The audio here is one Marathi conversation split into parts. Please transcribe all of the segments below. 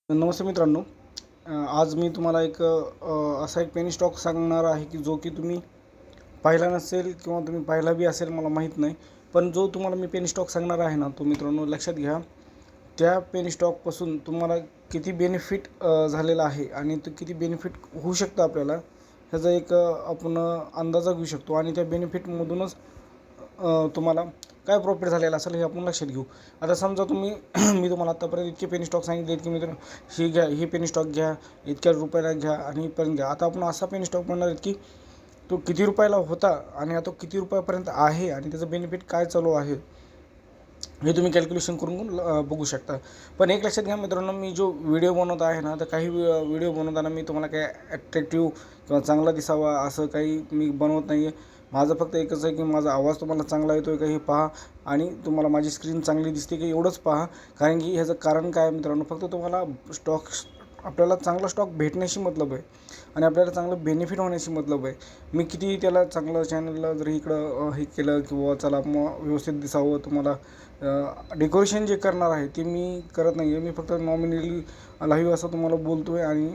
नमस्ते मित्रांनो. आज मी तुम्हाला असा एक पेनी स्टॉक सांगणार आहे की जो की तुम्ही पाहिला नसेल किंवा तुम्ही पाहिला बी असेल मला माहीत नाही. पण जो तुम्हाला मी पेनी स्टॉक सांगणार आहे ना, तो मित्रांनो लक्षात घ्या. त्या पेनी स्टॉकपासून तुम्हाला किती बेनिफिट झालेला आहे आणि तो किती बेनिफिट होऊ शकतं आपल्याला, ह्याचा आपण अंदाजा घेऊ शकतो. आणि त्या बेनिफिटमधूनच तुम्हाला काय प्रॉफिट झालेला असेल हे आपण लक्षात घेऊ. आता समजा तुम्ही मी तुम्हाला आत्तापर्यंत इतके पेनी स्टॉक सांगितले की मित्र ही घ्या, ही पेनी स्टॉक घ्या, इतक्या रुपयाला घ्या आणि इथपर्यंत घ्या. आता आपण असा पेनी स्टॉक म्हणणार आहेत की तो किती रुपयाला होता आणि आता किती रुपयापर्यंत आहे आणि त्याचं बेनिफिट काय चालू आहे हे तुम्ही कॅल्क्युलेशन करून बघू शकता. पण एक लक्षात घ्या मित्रांनो, मी जो व्हिडिओ बनवत आहे ना, तर काही व्हिडिओ बनवताना मी तुम्हाला काही ॲट्रॅक्टिव्ह किंवा चांगला दिसावा असं काही मी बनवत नाही आहे. माझं फक्त एकच आहे की माझा आवाज तुम्हाला चांगला येतो आहे का हे पहा आणि तुम्हाला माझी स्क्रीन चांगली दिसते की एवढंच पहा. कारण की ह्याचं कारण काय आहे मित्रांनो, फक्त तुम्हाला आपल्याला चांगला स्टॉक भेटण्याशी मतलब आहे आणि आपल्याला चांगलं बेनिफिट होण्याशी मतलब आहे. मी किती त्याला चांगलं चॅनलला जर इकडं हे केलं किंवा चला मग व्यवस्थित दिसावं, तुम्हाला डेकोरेशन जे करणार आहे ते मी करत नाही आहे. मी फक्त नॉमिनली लाईव्ह असं तुम्हाला बोलतो आहे आणि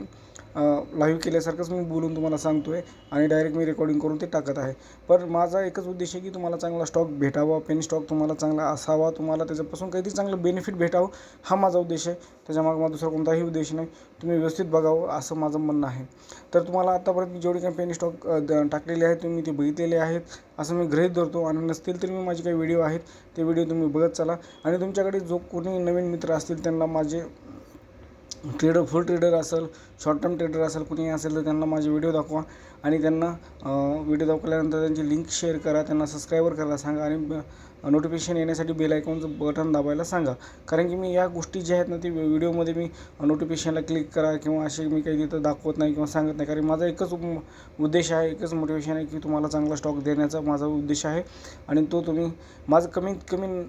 लाईव्ह केल्यासारखंच मी बोलून तुम्हाला सांगतो आहे आणि डायरेक्ट मी रेकॉर्डिंग करून ते टाकत आहे. पण माझा एकच उद्देश आहे की तुम्हाला चांगला स्टॉक भेटावा, पेनी स्टॉक तुम्हाला चांगला असावा, तुम्हाला त्याच्यापासून काहीतरी चांगलं बेनिफिट भेटावं, हा माझा उद्देश आहे. त्याच्यामागे माझा दुसरा कोणताही उद्देश नाही. तुम्ही व्यवस्थित बघावं असं माझं म्हणणं आहे. तर तुम्हाला आत्तापर्यंत जेवढे काही पेनी स्टॉक टाकलेले आहेत तुम्ही ते बघितलेले आहेत असं मी गृहीत धरतो. आणि नसतील तर मी माझे काही व्हिडिओ आहेत ते व्हिडिओ तुम्ही बघत चला. आणि तुमच्याकडे जो कोणी नवीन मित्र असतील त्यांना माझे फुल ट्रेडर असेल, शॉर्ट टर्म ट्रेडर असेल, कुणीही असेल तर त्यांना माझे व्हिडिओ दाखवा आणि त्यांना व्हिडिओ दाखवल्यानंतर त्यांची लिंक शेअर करा, त्यांना सबस्क्राईबर करायला सांगा आणि नोटिफिकेशन येण्यासाठी बेल आयकॉनचं बटन दाबायला सांगा. कारण की मी या गोष्टी ज्या आहेत ना ते व्हिडिओमध्ये मी नोटिफिकेशनला क्लिक करा किंवा असे मी काही तिथं दाखवत नाही किंवा सांगत नाही. कारण माझा एकच उद्देश आहे, एकच मोटिवेशन आहे की तुम्हाला चांगला स्टॉक देण्याचा माझा उद्देश आहे. आणि तो तुम्ही माझं कमीत कमी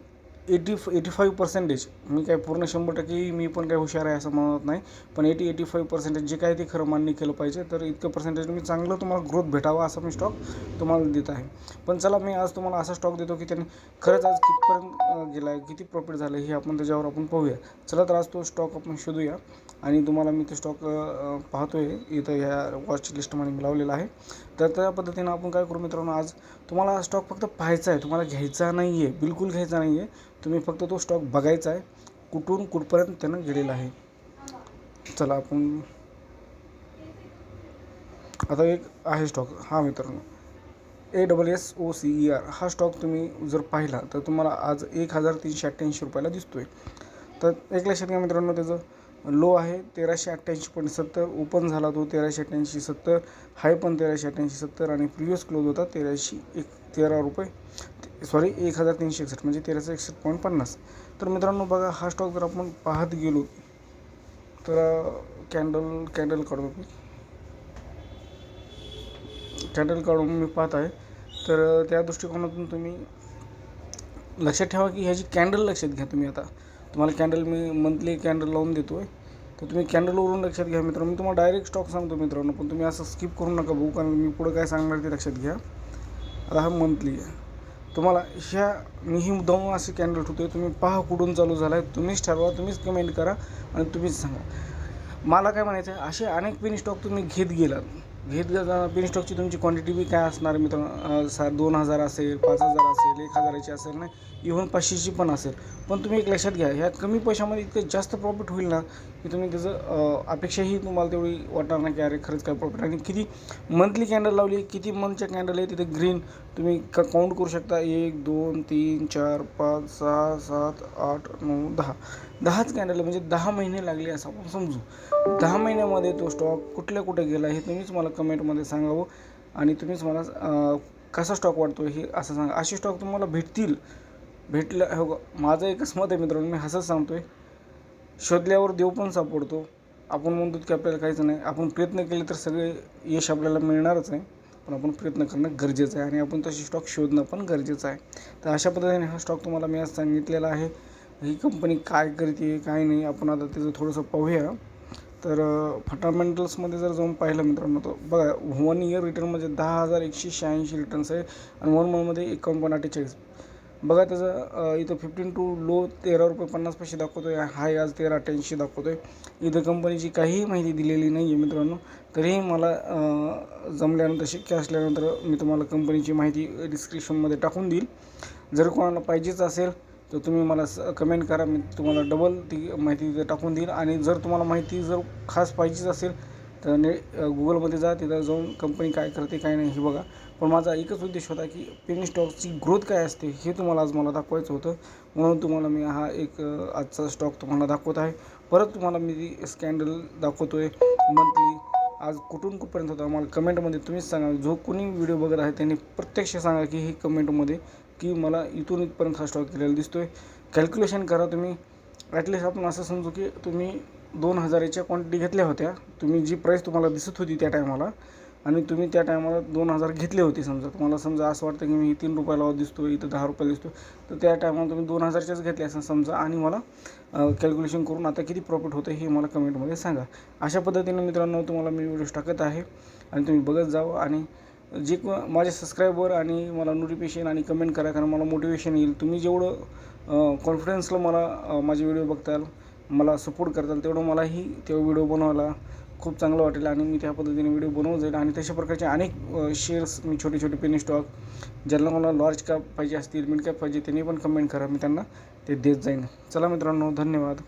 85% मी काय पूर्ण 100% मी पण काय हुशार आहे असं म्हणत नाही, पण 85% जे काय ते खरं मान्य केलं पाहिजे. तर इतकं पर्सेंटेज मी चांगलं तुम्हाला ग्रोथ भेटावा असा मी स्टॉक तुम्हाला देत आहे. पण चला मी आज तुम्हाला असा स्टॉक देतो की त्याने खरंच आज कितपर्यंत गेला आहे, किती प्रॉफिट झालं हे आपण त्याच्यावर आपण पाहूया. चला तर आज तो स्टॉक आपण शोधूया आणि तुम्हाला मी तो स्टॉक पाहतो आहे इथं ह्या वॉच लिस्टमध्ये मी लावलेला आहे. तर त्या पद्धतीनं आपण काय करू मित्रांनो, आज तुम्हाला स्टॉक फक्त पाहायचा आहे, तुम्हाला घ्यायचा नाही आहे, बिलकुल घ्यायचा नाही आहे. तुम्ही फक्त तो स्टॉक बघायचा आहे कुठून कुठपर्यंत त्यानं गेलेला आहे. चला आपण आता एक आहे स्टॉक हा मित्रांनो, ASSOCER हा स्टॉक तुम्ही जर पाहिला तर तुम्हाला आज 1388 दिसतो आहे. तर एक लक्षात घ्या मित्रांनो, त्याचं लो आहे 1388.70, ओपन झाला तो 1388.70, हाय पण 1388.70 आणि प्रिव्हियस क्लोज होता 1361 म्हणजे 1361.50. तर मित्रांनो बघा, हा स्टॉक जर आपण पाहत गेलो तर कॅन्डल काढून मी पाहत आहे. तर त्या दृष्टिकोनातून तुम्ही लक्षात ठेवा की ह्याची कॅन्डल लक्षात घ्या. तुम्ही आता तुम्हाला कॅन्डल मी मंथली कॅन्डल लावून देतो आहे, तर तुम्ही कॅन्डलवरून लक्षात घ्या मित्रांनो. मी तुम्हाला डायरेक्ट स्टॉक सांगतो मित्रांनो, पण तुम्ही असं स्किप करू नका बघू, कारण मी पुढं काय सांगणार ते लक्षात घ्या. आता हा मंथली आहे. तुम्हाला मी ही मुद्दाम असे कॅन्डल ठेवतो, तुम्ही पहा कुठून चालू झाला आहे, तुम्हीच ठरवा, तुम्हीच कमेंट करा आणि तुम्हीच सांगा. मला काय म्हणायचं आहे, असे अनेक पेनी स्टॉक तुम्ही घेत गेलात. पेनी स्टॉकची तुमची क्वांटिटी बी काय असणार मित्रांनो, 2000 असेल, 5000 असेल, 1000ची असेल, नाही इव्हन 500ची पण असेल. पण तुम्ही एक लक्षात घ्या, ह्या कमी पैशामध्ये इतकं जास्त प्रॉफिट होईल ना की तुम्ही त्याचं अपेक्षाही तुम्हाला तेवढी वाटणार नाही की अरे खरंच काय प्रॉफिट. आणि किती मंथली कॅन्डल लावली, किती मंथच्या कॅन्डल आहे तिथे ग्रीन तुम्ही काउंट करू शकता. 1 2 3 4 5 6 7 8 9 10च कॅन्डल म्हणजे 10 महिने लागले असं आपण समजू. 10 महिन्यामध्ये तो स्टॉक कुठे गेला हे तुम्हीच मला कमेंटमध्ये सांगावं आणि तुम्हीच मला कसा स्टॉक वाटतो हे असं सांगा. असे स्टॉक तुम्हाला भेटलं हो. माझं एकच मत आहे मित्रांनो, मी असंच सांगतो आहे, शोधल्यावर देव पण सापडतो. आपण म्हणतो की आपल्याला काहीच नाही, आपण प्रयत्न केले तर सगळे यश आपल्याला मिळणारच आहे, पण आपण प्रयत्न करणं गरजेचं आहे आणि आपण तसे स्टॉक शोधणं पण गरजेचं आहे. तर अशा पद्धतीने हा स्टॉक तुम्हाला मी आज सांगितलेला आहे. ही कंपनी काय करते काय नाही आपण आता त्याचं थोडंसं पाहूया. तर फंडामेंटल्समध्ये जर जाऊन पाहिलं मित्रांनो, तर बघा 1 इयर रिटर्न म्हणजे 10,186 रिटर्न्स आहे आणि 1 मंथमध्ये 51.48. बघा त्याचं इथं 15 टू लो ₹13.50 दाखवतो आहे, हाय आज 13.88 दाखवतो आहे. इथं कंपनीची काहीही माहिती दिलेली नाही आहे मित्रांनो. तरीही मला जमल्यानंतर शक्य असल्यानंतर मी तुम्हाला कंपनीची माहिती डिस्क्रिप्शनमध्ये टाकून देईल. जर कोणाला पाहिजेच असेल तर तुम्ही मला कमेंट करा, मी तुम्हाला डबल ती माहिती तिथे टाकून देईल. आणि जर तुम्हाला माहिती जर खास पाहिजेच असेल तर गुगलमध्ये जा, तिथं जाऊन कंपनी काय करते काय नाही हे बघा. पण माझा एकच उद्देश होता की पेनी स्टॉकची ग्रोथ काय असते हे तुम्हाला आज मला दाखवायचं होतं, म्हणून तुम्हाला मी हा एक आजचा स्टॉक तुम्हाला दाखवत आहे. परत तुम्हाला मी ती स्कॅन्डल दाखवतो आहे मंथली. आज कुठून कुठपर्यंत होता मला कमेंटमध्ये तुम्हीच सांगा. जो कोणी व्हिडिओ बघत आहे त्यांनी प्रत्यक्ष सांगा की ही कमेंटमध्ये की मला इथून इथपर्यंत हा स्टॉक केलेला दिसतो आहे. कॅल्क्युलेशन करा तुम्ही. ॲटलिस्ट आपण असं समजू की तुम्ही 2000च्या क्वांटिटी घेतल्या होत्या, तुम्ही जी प्राईस तुम्हाला दिसत होती त्या टायमाला, आणि तुम्ही त्या टायमाला 2000 घेतले होते. समजा तुम्हाला समजा असं वाटतं की मी ₹3 दिसतो, इथं ₹10 दिसतो, तर त्या टायमाला तुम्ही 2000च्याच घेतले असं समजा, आणि मला कॅल्क्युलेशन करून आता किती प्रॉफिट होतं हे मला कमेंटमध्ये सांगा. अशा पद्धतीने मित्रांनो तुम्हाला मी व्हिडिओज टाकत आहे आणि तुम्ही बघत जावं. आणि जे माझे सबस्क्रायबर आणि मला नोटिफिकेशन आणि कमेंट करा, कारण मला मोटिवेशन येईल. तुम्ही जेवढं कॉन्फिडन्सला मला माझे व्हिडिओ बघताल, मला सपोर्ट करताल, तेवढं मलाही ते व्हिडिओ बनवायला खूप चांगलं वाटेल आणि मी त्या पद्धतीने व्हिडिओ बनवत जाईल. आणि तशा प्रकारचे अनेक शेअर्स मी छोटे छोटे पेनी स्टॉक, ज्यांना मला लार्ज कॅप पाहिजे असतील, मिड कॅप पाहिजे, त्यांनी पण कमेंट करा, मी त्यांना ते देत जाईन. चला मित्रांनो, धन्यवाद.